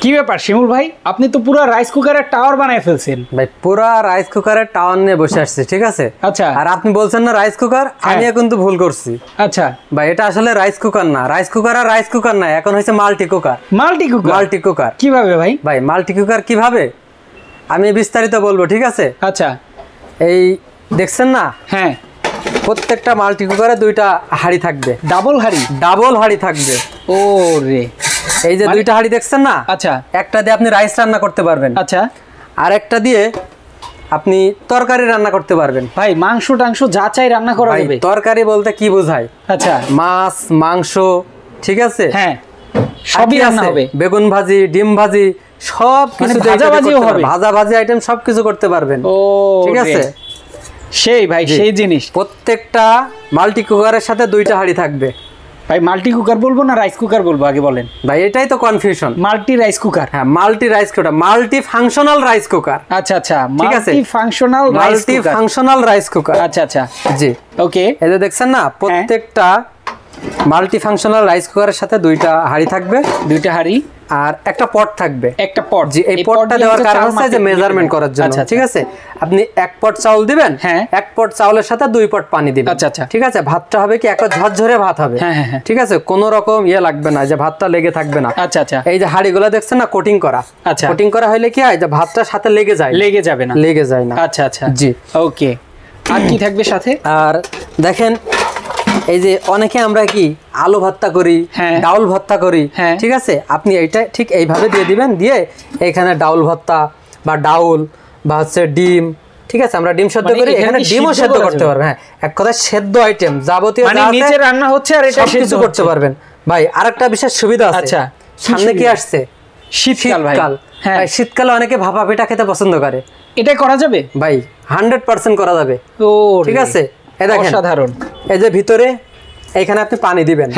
কি ব্যাপার শিমুল ভাই, আপনি তো পুরো রাইস কুকারের টাওয়ার বানায় ফেলছেন। ভাই পুরো রাইস কুকারের টাওয়ার নিয়ে বসে আসছে, ঠিক আছে? আচ্ছা। আর আপনি বলছেন না রাইস কুকার, আমিও কিন্তু ভুল করছি। আচ্ছা ভাই এটা আসলে রাইস কুকার না, রাইস কুকার আর রাইস কুকার না, এখন হয়েছে multi cooker. Multi cooker? Multi cooker কিভাবে ভাই? ভাই মাল্টি কুকার কিভাবে আমি বিস্তারিত বলবো, ঠিক আছে? আচ্ছা। এই দেখছেন না? হ্যাঁ। প্রত্যেকটা মাল্টি কুকারে দুইটা হাঁড়ি থাকবে। ডাবল হাঁড়ি? ডাবল হাঁড়ি থাকবে। ও রে, এই যে দুইটা হাঁড়ি দেখছেন না? আচ্ছা। একটা দিয়ে আপনি রাইস রান্না করতে পারবেন, আচ্ছা। আর একটা দিয়ে আপনি তরকারি রান্না করতে পারবেন। ভাই মাংস টাংস যা চাই রান্না করা যাবে? তরকারি বলতে কি বোঝায়? আচ্ছা। মাছ, মাংস, ঠিক আছে? হ্যাঁ, সবই রান্না হবে। বেগুন ভাজি, ডিম ভাজি, সব কিছু, ভাজাভাজিও হবে, ভাজা ভাজি আইটেম সবকিছু করতে পারবেন। ও ঠিক আছে? সেই ভাই সেই জিনিস। প্রত্যেকটা মাল্টি কুকারের সাথে দুইটা হাঁড়ি থাকবে। ভাই মাল্টি কুকার বলবো না রাইস কুকার বলবো আগে বলেন? ভাই এটাই তো কনফিউশন। Multi rice cooker? হ্যাঁ, multi rice cooker, multi functional rice cooker. আচ্ছা আচ্ছা, ঠিক আছে, multi functional rice cooker. Multi functional rice cooker. আচ্ছা আচ্ছা, জি ওকে। এই যে দেখছেন না, প্রত্যেকটা মাল্টি ফাংশনাল রাইস কুকারের সাথে দুইটা হাঁড়ি থাকবে। দুইটা হাঁড়ি আর একটা পট থাকবে। একটা পট? জি, এই পটটা দেওয়ার কারণ হচ্ছে যে মেজারমেন্ট করার জন্য। ঠিক আছে, আপনি এক পট চাউল দিবেন, এক পট চাউলের সাথে দুই পট পানি দিবেন। আচ্ছা আচ্ছা, ঠিক আছে? ভাতটা হবে কি একটা ঝরঝরে ভাত হবে। ঠিক আছে, কোনো রকম ইয়ে লাগবে না, যে ভাতটা লেগে থাকবে না। আচ্ছা আচ্ছা। এই যে হাঁড়িগুলো দেখছেন না, কোটিং করা। আচ্ছা, কোটিং করা হলে কি হয়, যে ভাতটার সাথে লেগে যায়। লেগে যাবে না? লেগে যায় না। আচ্ছা আচ্ছা, জি ওকে। আর কি থাকবে সাথে? আর দেখেন, এই যে অনেকে আমরা কি আলু ভর্তা করি, ডাউল ভর্তা করি, ঠিক আছে? আপনি এইটা ঠিক এইভাবে দিয়ে দিবেন, দিয়ে এখানে ডাউল ভর্তা বা ডাউল বা হচ্ছে ডিম, ঠিক আছে? আমরা ডিম সেদ্ধ করি, এখানে ডিমও সেদ্ধ করতে পারবেন। হ্যাঁ, এক কথায় সেদ্ধ আইটেম যাবতীয় মানে নিচে রান্না হচ্ছে আর এটা সবকিছু করতে পারবেন। ভাই আরেকটা বিশেষ সুবিধা আছে। আচ্ছা, সামনে কি আসছে? শীতকাল। ভাই হ্যাঁ, শীতকালে অনেকে ভাপা পিঠা খেতে পছন্দ করে। এটা করা যাবে ভাই? 100% করা যাবে। ও ঠিক আছে, এই দেখেন অসাধারণ। এই যে ভিতরে এইখানে আপনি পানি দিবেন,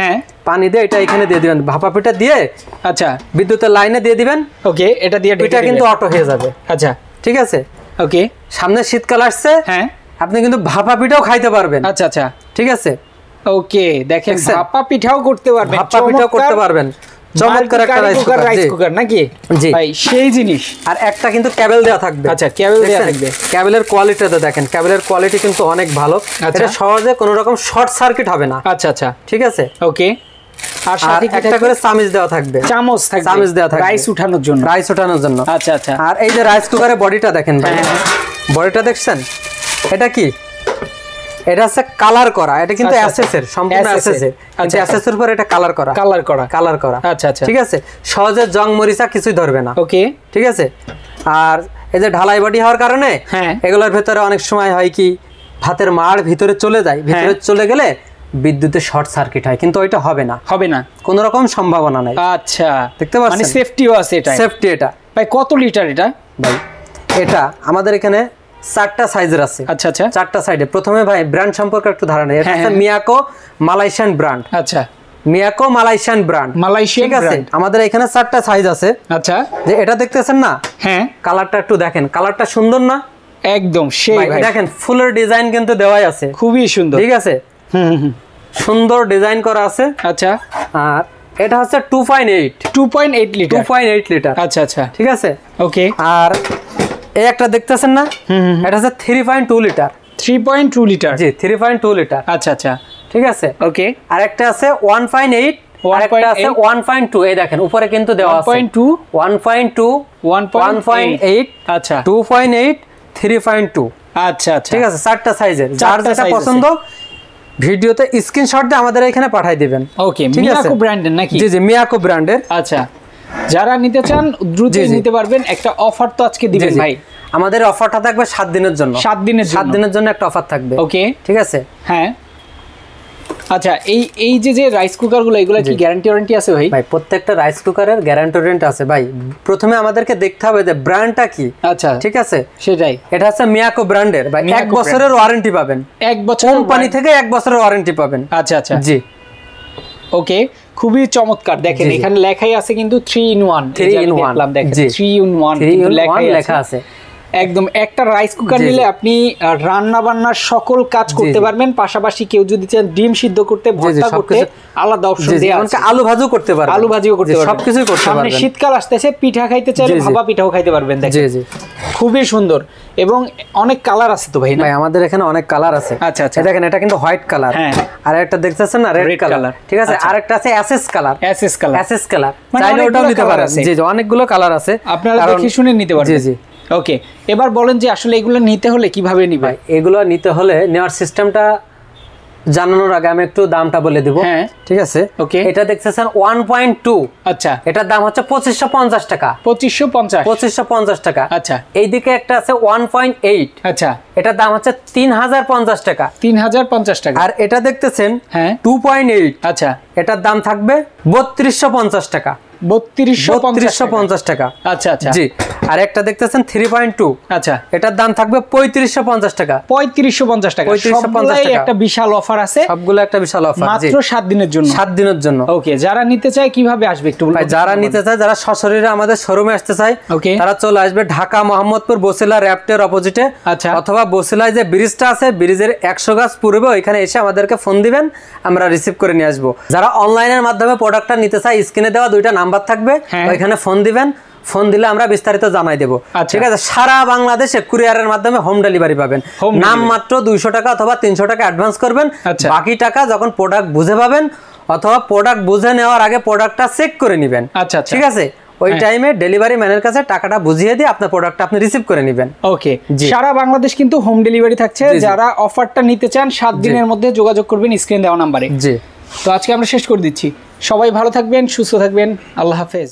পানি দিয়ে এটা এখানে দিয়ে দিবেন, ভাপা পিঠা দিয়ে। আচ্ছা, বিদ্যুতের লাইনে দিয়ে দিবেন। ওকে, এটা দিয়ে পিঠা কিন্তু অটো হয়ে যাবে। আচ্ছা, ঠিক আছে, ওকে। সামনে শীতকাল আসছে, আপনি কিন্তু ভাপা পিঠাও খাইতে পারবেন। আচ্ছা আচ্ছা, ঠিক আছে, ওকে। দেখেন ভাপা পিঠাও করতে পারবেন, ভাপা পিঠাও করতে পারবেন। চমৎকার একটা রাইস কুকার নাকি? জি ভাই, সেই জিনিস। আর একটা কিন্তু কেবল দেওয়া থাকবে। আচ্ছা, কেবল দেওয়া থাকবে। কেবলের কোয়ালিটিটা দেখেন, কেবলের কোয়ালিটি কিন্তু অনেক ভালো। এটা সহজে কোনো রকম শর্ট সার্কিট হবে না। আচ্ছা আচ্ছা, ঠিক আছে, ওকে। আর সাথে একটা করে চামচ দেওয়া থাকবে। চামচ থাকবে, চামচ দেওয়া থাকবে রাইস উঠানোর জন্য, রাইস উঠানোর জন্য। আচ্ছা আচ্ছা। আর এই যে রাইস কুকারের বডিটা দেখেন ভাই, বডিটা দেখছেন? এটা কি? এটা হচ্ছে কালার করা, এটা কিন্তু এসএস এর, সম্পূর্ণ এসএস এর। আচ্ছা, এসএস এর উপর এটা কালার করা, কালার করা। আচ্ছা আচ্ছা, ঠিক আছে। সহজে জং মরিচা কিছুই ধরবে না। ওকে, ঠিক আছে। আর এই যে ঢালাই বডি হওয়ার কারণে এগুলোর ভেতরে অনেক সময় হয় কি, ভাতের মাড় ভিতরে চলে যায়, ভিতরে চলে গেলে বিদ্যুতের শর্ট সার্কিট হয়, কিন্তু ওইটা হবে না, হবে না, কোনো রকম সম্ভাবনা নাই। আচ্ছা, দেখতে পাচ্ছেন? মানে সেফটিও আছে এটা। সেফটি এটা। ভাই কত লিটার এটা? ভাই এটা আমাদের এখানে 4টা সাইজের আছে। আচ্ছা আচ্ছা, 4টা সাইজে। প্রথমে ভাই ব্র্যান্ড সম্পর্কে একটু ধারণা। এটা হচ্ছে মিয়াকো মালয়েশিয়ান ব্র্যান্ড। আচ্ছা, Miyako Malaysian brand, Malaysian brand. আমাদের এখানে 4টা সাইজ আছে। আচ্ছা, যে এটা দেখতেছেন না? হ্যাঁ, কালারটা একটু দেখেন, কালারটা সুন্দর না? একদম সেই ভাই। দেখেন ফুলের ডিজাইন কিন্তু দেওয়াই আছে, খুবই সুন্দর। ঠিক আছে, সুন্দর ডিজাইন করা আছে। আচ্ছা, আর এটা হচ্ছে 2.8 লিটার। 2.8 লিটার। আচ্ছা আচ্ছা, ঠিক আছে, ওকে। আর এই একটা দেখতেছেন না? এটা হচ্ছে 3.2 লিটার। 3.2 লিটার? জি, 3.2 লিটার। আচ্ছা আচ্ছা, ঠিক আছে, ওকে। আর একটা আছে 1.8, আর একটা আছে 1.2। এই দেখেন উপরে কিন্তু দেওয়া আছে 1.2, 1.8, আচ্ছা 2.8, 3.2। আচ্ছা আচ্ছা, ঠিক আছে। 4টা সাইজের, যার যেটা পছন্দ ভিডিওতে স্ক্রিনশট দিয়ে আমাদের এখানে পাঠিয়ে দিবেন। ওকে, মিয়াকো ব্র্যান্ডের নাকি? জি জি, মিয়াকো ব্র্যান্ডের। আচ্ছা, যারা নিতে চান দ্রুত নিতে পারবেন। একটা অফার তো আজকে দিবেন ভাই? আমাদের অফারটা থাকবে 7 দিনের জন্য। 7 দিনের জন্য একটা অফার থাকবে। ওকে, ঠিক আছে। হ্যাঁ, আচ্ছা। এই যে রাইস কুকার গুলো, এগুলো কি গ্যারান্টি ওয়ারেন্টি আছে ভাই? ভাই প্রত্যেকটা রাইস কুকারের গ্যারান্টি ওয়ারেন্টি আছে ভাই। প্রথমে আমাদেরকে দেখতে হবে যে ব্র্যান্ডটা কি। আচ্ছা, ঠিক আছে, সেটাই। এটা হচ্ছে মিয়াকো ব্র্যান্ডের ভাই। 1 বছরের ওয়ারেন্টি পাবেন। 1 বছর কোম্পানি থেকে 1 বছরের ওয়ারেন্টি পাবেন। আচ্ছা আচ্ছা, জি, ওকে। খুবই চমৎকার। দেখেন এখানে লেখাই আছে কিন্তু 3 in 1। দেখলাম, দেখেন 3 in 1 কিন্তু লেখা আছে। একদম একটা রাইস কুকার নিলে আপনি রান্না বান্নার সকল কাজ করতে পারবেন, পাশাপাশি কেউ যদি চান ডিম সিদ্ধ করতে, ভর্তা করতে আলাদা অপশন দেয়া আছে, আলু ভাজিও করতে পারবেন, আলু ভাজিও করতে পারবেন, সবকিছুই করতে পারবেন। সামনে শীতকাল আসতেছে, পিঠা খাইতে চাইলে ভাপা পিঠাও খাইতে পারবেন। দেখেন জি জি খুবই সুন্দর এবং অনেক কালার আছে তো ভাই না? ভাই আমাদের এখানে অনেক কালার আছে। আচ্ছা আচ্ছা, দেখেন এটা কিন্তু হোয়াইট কালার, আর একটা দেখতেছেন না রেড কালার, ঠিক আছে, আর একটা আছে SS colour, SS colour, SS colour, চাইলে ওটাও নিতে পারেন। জি জি অনেকগুলো কালার আছে, আপনারা দেখে শুনে নিতে পারবেন। জি জি ওকে, এবার বলেন যে আসলে এগুলো নিতে হলে কিভাবে নিবে? এগুলো নিতে হলে নেওয়ার সিস্টেমটা জানানোর আগে আমি একটু দামটা বলে দিব। হ্যাঁ ঠিক আছে, ওকে। এটা দেখতেছেন 1.2, আচ্ছা, এটার দাম হচ্ছে 2550 টাকা। 2550 টাকা। আচ্ছা, এইদিকে একটা আছে 1.8, আচ্ছা, এটার দাম হচ্ছে 3050 টাকা। 3050 টাকা। আর এটা দেখতেছেন হ্যাঁ 2.8, আচ্ছা, এটার দাম থাকবে 3250 টাকা। 3250 টাকা। আচ্ছা আচ্ছা, জি। আর একটা দেখতেছেন 3.2, আচ্ছা, এটার দাম থাকবে 3550 টাকা। 3550 টাকা। 3550 টাকা একটা বিশাল অফার আছে, সবগুলো একটা বিশাল অফার, মাত্র 7 দিনের জন্য। 7 দিনের জন্য। ওকে, যারা নিতে চায় কিভাবে আসবে একটু বলুন? যারা নিতে চায়, যারা সশরীরে আমাদের শোরুমে আসতে চায়, ওকে, তারা চলে আসবে ঢাকা মোহাম্মদপুর বসিলা র্যাপটের অপোজিটে। আচ্ছা, অথবা বসিলায় যে ব্রিজটা আছে, ব্রিজের 100 গজ পূর্বে ওইখানে এসে আমাদেরকে ফোন দিবেন, আমরা রিসিভ করে নিয়ে আসবো। যারা অনলাইনের মাধ্যমে প্রোডাক্টটা নিতে চায়, স্ক্রিনে দেওয়া 2টা নাম্বার থাকবে, ওইখানে ফোন দিবেন, ফোন দিলে আমরা বিস্তারিত জানাই দেবো। ঠিক আছে, সারা বাংলাদেশে কুরিয়ারের মাধ্যমে হোম ডেলিভারি পাবেন। নাম মাত্র 200 টাকা অথবা 300 টাকা অ্যাডভান্স করবেন, বাকি টাকা যখন প্রোডাক্ট বুঝে পাবেন অথবা প্রোডাক্ট বুঝে নেওয়ার আগে প্রোডাক্টটা চেক করে নেবেন। আচ্ছা, ঠিক আছে, ওই টাইমে ডেলিভারি ম্যানের কাছে টাকাটা বুঝিয়ে দিয়ে আপনার প্রোডাক্টটা আপনি রিসিভ করে নেবেন। ওকে, সারা বাংলাদেশ কিন্তু হোম ডেলিভারি থাকছে। যারা অফারটা নিতে চান 7 দিনের মধ্যে যোগাযোগ করবেন স্ক্রিন দেওয়া নাম্বারে। জি, তো আজকে আমরা শেষ করে দিচ্ছি। সবাই ভালো থাকবেন, সুস্থ থাকবেন, আল্লাহ হাফেজ।